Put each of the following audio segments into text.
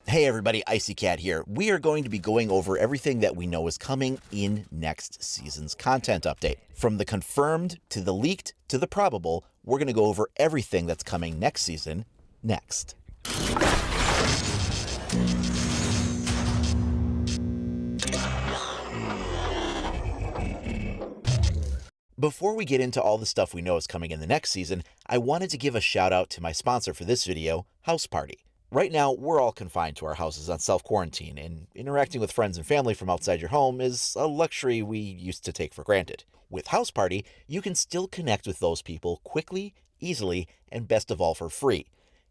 Hey everybody, Icy Cat here. We are going to be going over everything that we know is coming in next season's content update. From the confirmed, to the leaked, to the probable, we're going to go over everything that's coming next season, next. Before we get into all the stuff we know is coming in the next season, I wanted to give a shout out to my sponsor for this video, House Party. Right now, we're all confined to our houses on self-quarantine, and interacting with friends and family from outside your home is a luxury we used to take for granted. With House Party, you can still connect with those people quickly, easily, and best of all for free.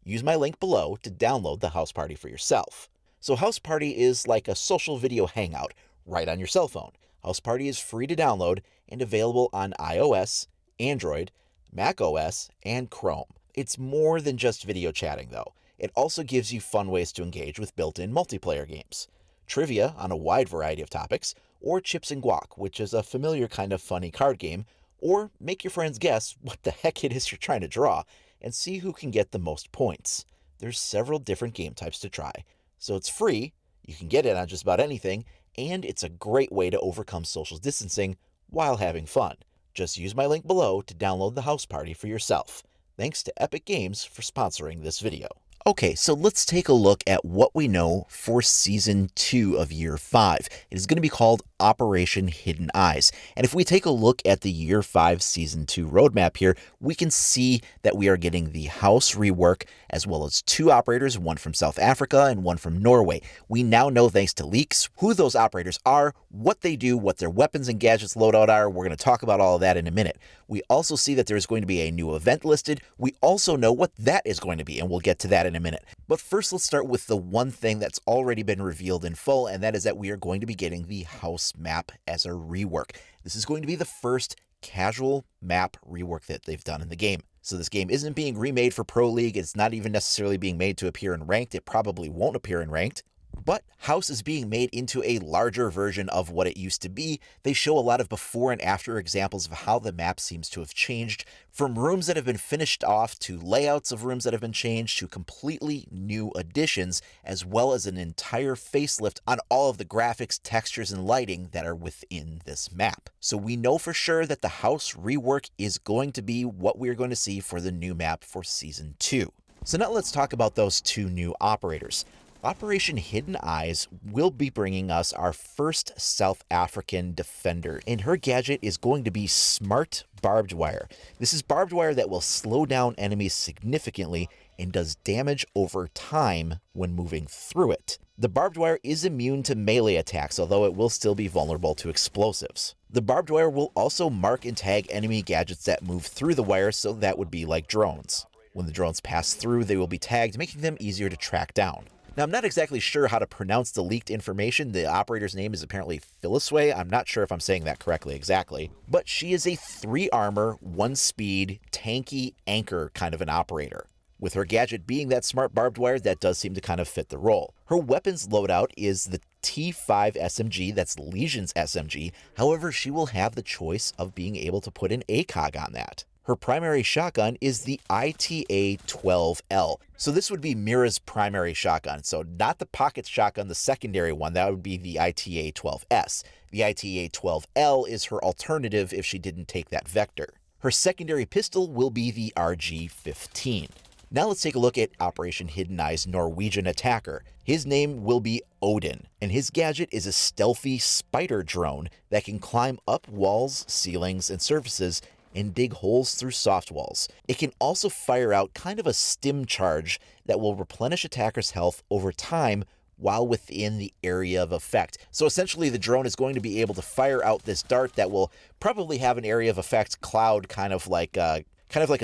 Use my link below to download the House Party for yourself. So House Party is like a social video hangout right on your cell phone. House Party is free to download and available on iOS, Android, macOS, and Chrome. It's more than just video chatting though. It also gives you fun ways to engage with built-in multiplayer games, trivia on a wide variety of topics, or Chips and Guac, which is a familiar kind of funny card game, or make your friends guess what the heck it is you're trying to draw and see who can get the most points. There's several different game types to try, so it's free, you can get it on just about anything, and it's a great way to overcome social distancing while having fun. Just use my link below to download the House Party for yourself. Thanks to Epic Games for sponsoring this video. Okay, so let's take a look at what we know for Season 2 of Year 5. It is going to be called Operation Hidden Eyes. And if we take a look at the Year 5 Season 2 roadmap here, we can see that we are getting the House Rework, as well as 2 operators, one from South Africa and one from Norway. We now know, thanks to leaks, who those operators are, what they do, what their weapons and gadgets loadout are. We're going to talk about all of that in a minute. We also see that there's going to be a new event listed. We also know what that is going to be, and we'll get to that in a minute. But first, let's start with the one thing that's already been revealed in full, and that is that we are going to be getting the house map as a rework. This is going to be the first casual map rework that they've done in the game. So this game isn't being remade for Pro League. It's not even necessarily being made to appear in Ranked. It probably won't appear in Ranked. But House is being made into a larger version of what it used to be. They show a lot of before and after examples of how the map seems to have changed, from rooms that have been finished off to layouts of rooms that have been changed to completely new additions, as well as an entire facelift on all of the graphics, textures, and lighting that are within this map. So we know for sure that the House rework is going to be what we're going to see for the new map for Season 2. So now let's talk about those 2 new operators. Operation Hidden Eyes will be bringing us our first South African defender, and her gadget is going to be Smart Barbed Wire. This is barbed wire that will slow down enemies significantly and does damage over time when moving through it. The barbed wire is immune to melee attacks, although it will still be vulnerable to explosives. The barbed wire will also mark and tag enemy gadgets that move through the wire, so that would be like drones. When the drones pass through, they will be tagged, making them easier to track down. Now, I'm not exactly sure how to pronounce the leaked information. The operator's name is apparently Philiswe. I'm not sure if I'm saying that correctly exactly. But she is a 3 armor, 1 speed, tanky anchor kind of an operator. With her gadget being that smart barbed wire, that does seem to kind of fit the role. Her weapons loadout is the T5 SMG, that's Legion's SMG. However, she will have the choice of being able to put an ACOG on that. Her primary shotgun is the ITA-12L. So this would be Mira's primary shotgun. So not the pocket shotgun, the secondary one. That would be the ITA-12S. The ITA-12L is her alternative if she didn't take that vector. Her secondary pistol will be the RG-15. Now let's take a look at Operation Hidden Eyes Norwegian attacker. His name will be Odin, and his gadget is a stealthy spider drone that can climb up walls, ceilings, and surfaces and dig holes through soft walls. It can also fire out kind of a stim charge that will replenish attackers' health over time while within the area of effect. So essentially the drone is going to be able to fire out this dart that will probably have an area of effect cloud kind of like a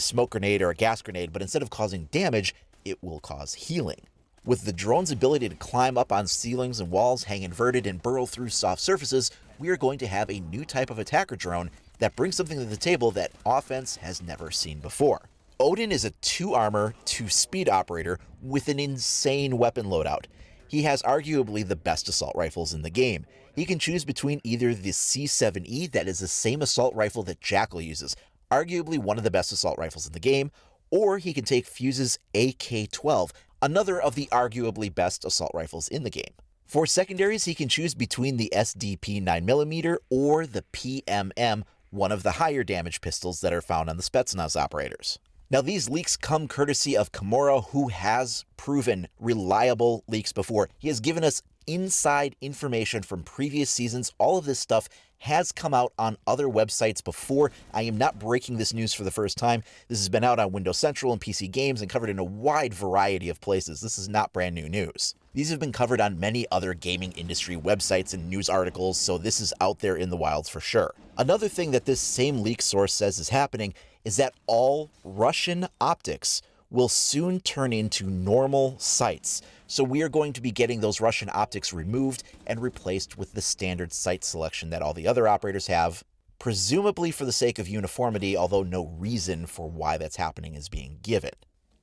smoke grenade or a gas grenade, but instead of causing damage, it will cause healing. With the drone's ability to climb up on ceilings and walls, hang inverted, and burrow through soft surfaces, we are going to have a new type of attacker drone that brings something to the table that offense has never seen before. Odin is a 2 armor, 2 speed operator with an insane weapon loadout. He has arguably the best assault rifles in the game. He can choose between either the C7E, that is the same assault rifle that Jackal uses, arguably one of the best assault rifles in the game, or he can take Fuse's AK-12, another of the arguably best assault rifles in the game. For secondaries, he can choose between the SDP 9mm or the PMM, one of the higher damage pistols that are found on the Spetsnaz operators. Now, these leaks come courtesy of Kimura, who has proven reliable leaks before. He has given us inside information from previous seasons. All of this stuff has come out on other websites before. I am not breaking this news for the first time. This has been out on Windows Central and PC Games and covered in a wide variety of places. This is not brand new news. These have been covered on many other gaming industry websites and news articles, so this is out there in the wilds for sure. Another thing that this same leak source says is happening is that all Russian optics will soon turn into normal sights. So we are going to be getting those Russian optics removed and replaced with the standard sight selection that all the other operators have, presumably for the sake of uniformity, although no reason for why that's happening is being given.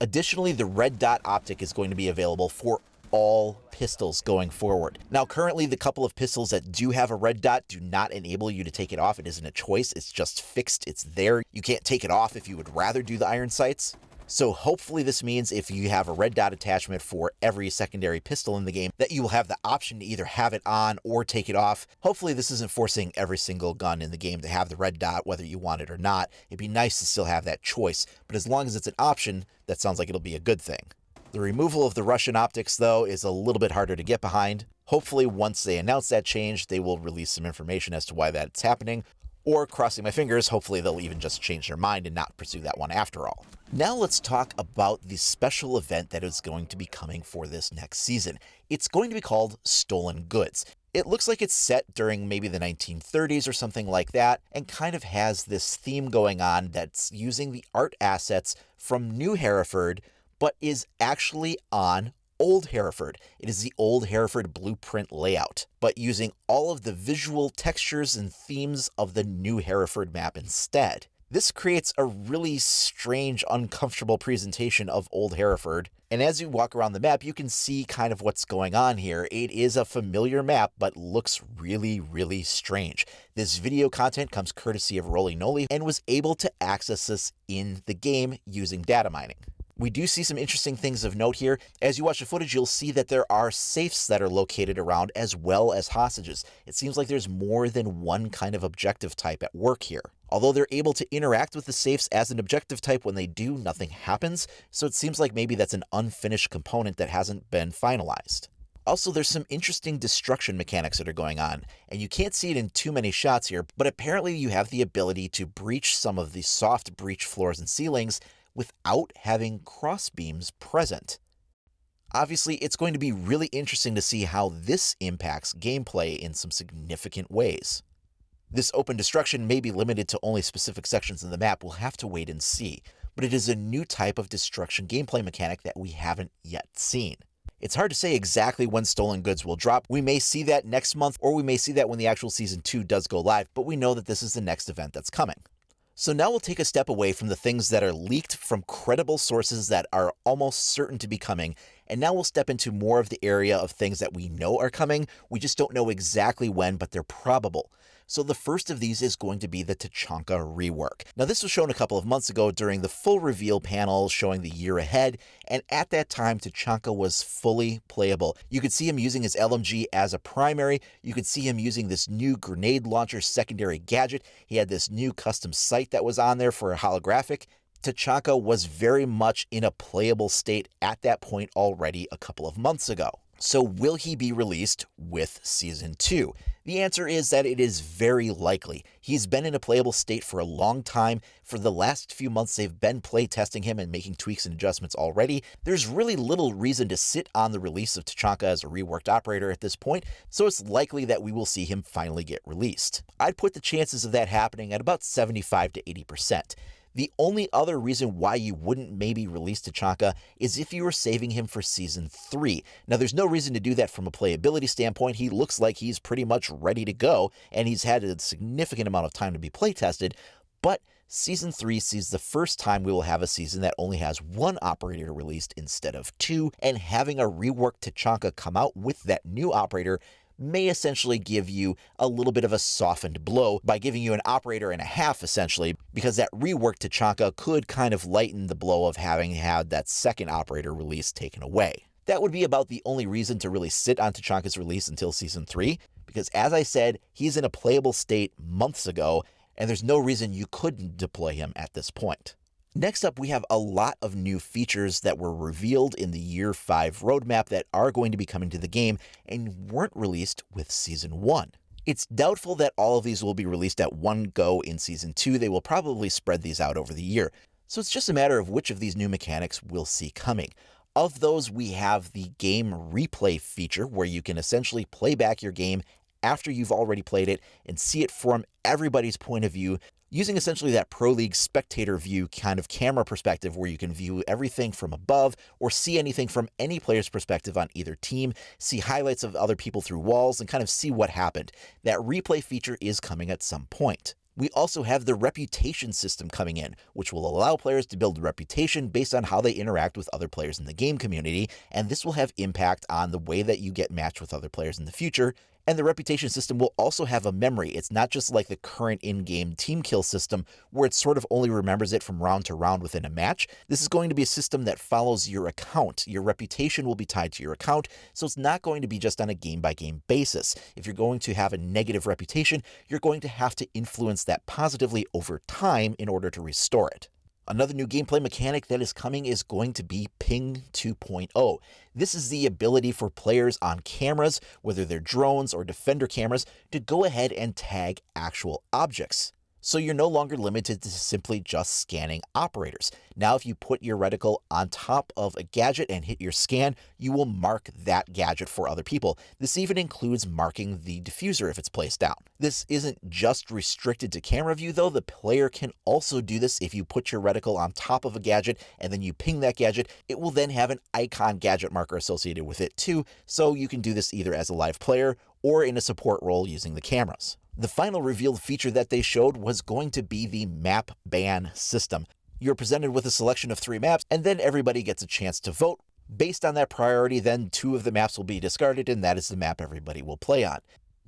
Additionally, the red dot optic is going to be available for all pistols going forward. Now, currently, the couple of pistols that do have a red dot do not enable you to take it off. It isn't a choice. It's just fixed. It's there. You can't take it off if you would rather do the iron sights. So hopefully this means if you have a red dot attachment for every secondary pistol in the game, that you will have the option to either have it on or take it off. Hopefully this isn't forcing every single gun in the game to have the red dot, whether you want it or not. It'd be nice to still have that choice, but as long as it's an option, that sounds like it'll be a good thing. The removal of the Russian optics, though, is a little bit harder to get behind. Hopefully once they announce that change, they will release some information as to why that's happening. Or, crossing my fingers, hopefully they'll even just change their mind and not pursue that one after all. Now let's talk about the special event that is going to be coming for this next season. It's going to be called Stolen Goods. It looks like it's set during maybe the 1930s or something like that, and kind of has this theme going on that's using the art assets from New Hereford, but is actually on Old Hereford. It is the Old Hereford blueprint layout, but using all of the visual textures and themes of the New Hereford map instead. This creates a really strange, uncomfortable presentation of Old Hereford, and as you walk around the map, you can see kind of what's going on here. It is a familiar map, but looks really, really strange. This video content comes courtesy of Roly Noly and was able to access this in the game using data mining. We do see some interesting things of note here. As you watch the footage, you'll see that there are safes that are located around as well as hostages. It seems like there's more than one kind of objective type at work here. Although they're able to interact with the safes as an objective type, when they do, nothing happens. So it seems like maybe that's an unfinished component that hasn't been finalized. Also, there's some interesting destruction mechanics that are going on, and you can't see it in too many shots here, but apparently you have the ability to breach some of the soft breach floors and ceilings without having crossbeams present. Obviously, it's going to be really interesting to see how this impacts gameplay in some significant ways. This open destruction may be limited to only specific sections in the map. We'll have to wait and see, but it is a new type of destruction gameplay mechanic that we haven't yet seen. It's hard to say exactly when Stolen Goods will drop. We may see that next month, or we may see that when the actual Season 2 does go live, but we know that this is the next event that's coming. So now we'll take a step away from the things that are leaked from credible sources that are almost certain to be coming, and now we'll step into more of the area of things that we know are coming. We just don't know exactly when, but they're probable. So the first of these is going to be the Takako Rework. Now this was shown a couple of months ago during the full reveal panel showing the year ahead, and at that time Takako was fully playable. You could see him using his LMG as a primary, you could see him using this new grenade launcher secondary gadget, he had this new custom sight that was on there for a holographic. Takako was very much in a playable state at that point already a couple of months ago. So will he be released with Season 2? The answer is that it is very likely. He's been in a playable state for a long time. For the last few months, they've been playtesting him and making tweaks and adjustments already. There's really little reason to sit on the release of Takako as a reworked operator at this point, so it's likely that we will see him finally get released. I'd put the chances of that happening at about 75 to 80%. The only other reason why you wouldn't maybe release Takako is if you were saving him for Season 3. Now, there's no reason to do that from a playability standpoint. He looks like he's pretty much ready to go, and he's had a significant amount of time to be playtested, but Season 3 sees the first time we will have a season that only has one operator released instead of two, and having a reworked Takako come out with that new operator may essentially give you a little bit of a softened blow by giving you an operator and a half, essentially, because that reworked Tachanka could kind of lighten the blow of having had that second operator release taken away. That would be about the only reason to really sit on Tachanka's release until Season 3, because as I said, he's in a playable state months ago, and there's no reason you couldn't deploy him at this point. Next up, we have a lot of new features that were revealed in the Year 5 roadmap that are going to be coming to the game and weren't released with Season 1. It's doubtful that all of these will be released at one go in Season 2. They will probably spread these out over the year. So it's just a matter of which of these new mechanics we'll see coming. Of those, we have the game replay feature, where you can essentially play back your game after you've already played it and see it from everybody's point of view, using essentially that Pro League spectator view kind of camera perspective, where you can view everything from above or see anything from any player's perspective on either team, see highlights of other people through walls, and kind of see what happened. That replay feature is coming at some point. We also have the reputation system coming in, which will allow players to build a reputation based on how they interact with other players in the game community, and this will have impact on the way that you get matched with other players in the future. And the reputation system will also have a memory. It's not just like the current in-game team kill system, where it sort of only remembers it from round to round within a match. This is going to be a system that follows your account. Your reputation will be tied to your account, so it's not going to be just on a game-by-game basis. If you're going to have a negative reputation, you're going to have to influence that positively over time in order to restore it. Another new gameplay mechanic that is coming is going to be Ping 2.0. This is the ability for players on cameras, whether they're drones or defender cameras, to go ahead and tag actual objects. So you're no longer limited to simply just scanning operators. Now, if you put your reticle on top of a gadget and hit your scan, you will mark that gadget for other people. This even includes marking the diffuser if it's placed down. This isn't just restricted to camera view, though. The player can also do this if you put your reticle on top of a gadget and then you ping that gadget. It will then have an icon gadget marker associated with it too, so you can do this either as a live player or in a support role using the cameras. The final revealed feature that they showed was going to be the map ban system. You're presented with a selection of 3 maps, and then everybody gets a chance to vote. Based on that priority, then 2 of the maps will be discarded, and that is the map everybody will play on.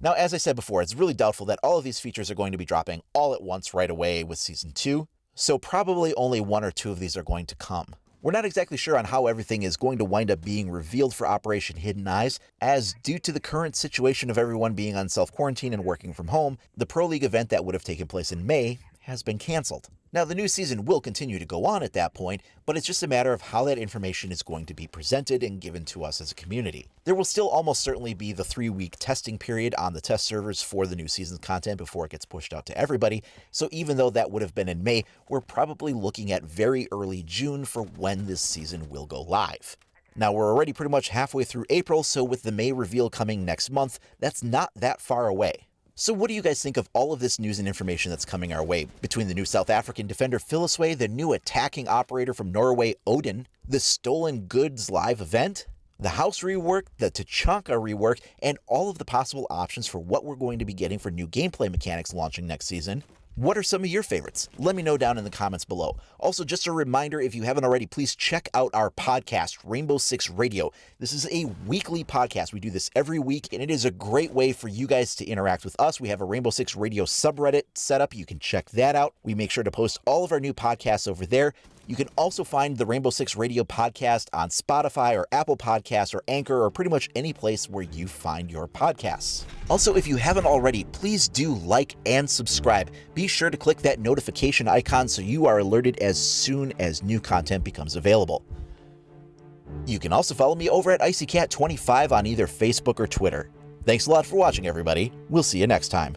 Now, as I said before, it's really doubtful that all of these features are going to be dropping all at once right away with Season 2, so probably only 1 or 2 of these are going to come. We're not exactly sure on how everything is going to wind up being revealed for Operation Hidden Eyes, as due to the current situation of everyone being on self-quarantine and working from home, the Pro League event that would have taken place in May has been canceled. Now, the new season will continue to go on at that point, but it's just a matter of how that information is going to be presented and given to us as a community. There will still almost certainly be the 3-week testing period on the test servers for the new season's content before it gets pushed out to everybody, so even though that would have been in May, we're probably looking at very early June for when this season will go live. Now, we're already pretty much halfway through April, so with the May reveal coming next month, that's not that far away. So what do you guys think of all of this news and information that's coming our way? Between the new South African defender Philiswe, the new attacking operator from Norway Odin, the Stolen Goods live event, the house rework, the Tachanka rework, and all of the possible options for what we're going to be getting for new gameplay mechanics launching next season. What are some of your favorites? Let me know down in the comments below. Also, just a reminder, if you haven't already, please check out our podcast, Rainbow Six Radio. This is a weekly podcast. We do this every week, and it is a great way for you guys to interact with us. We have a Rainbow Six Radio subreddit set up. You can check that out. We make sure to post all of our new podcasts over there. You can also find the Rainbow Six Radio podcast on Spotify or Apple Podcasts or Anchor or pretty much any place where you find your podcasts. Also, if you haven't already, please do like and subscribe. Be sure to click that notification icon so you are alerted as soon as new content becomes available. You can also follow me over at IcyCat25 on either Facebook or Twitter. Thanks a lot for watching, everybody. We'll see you next time.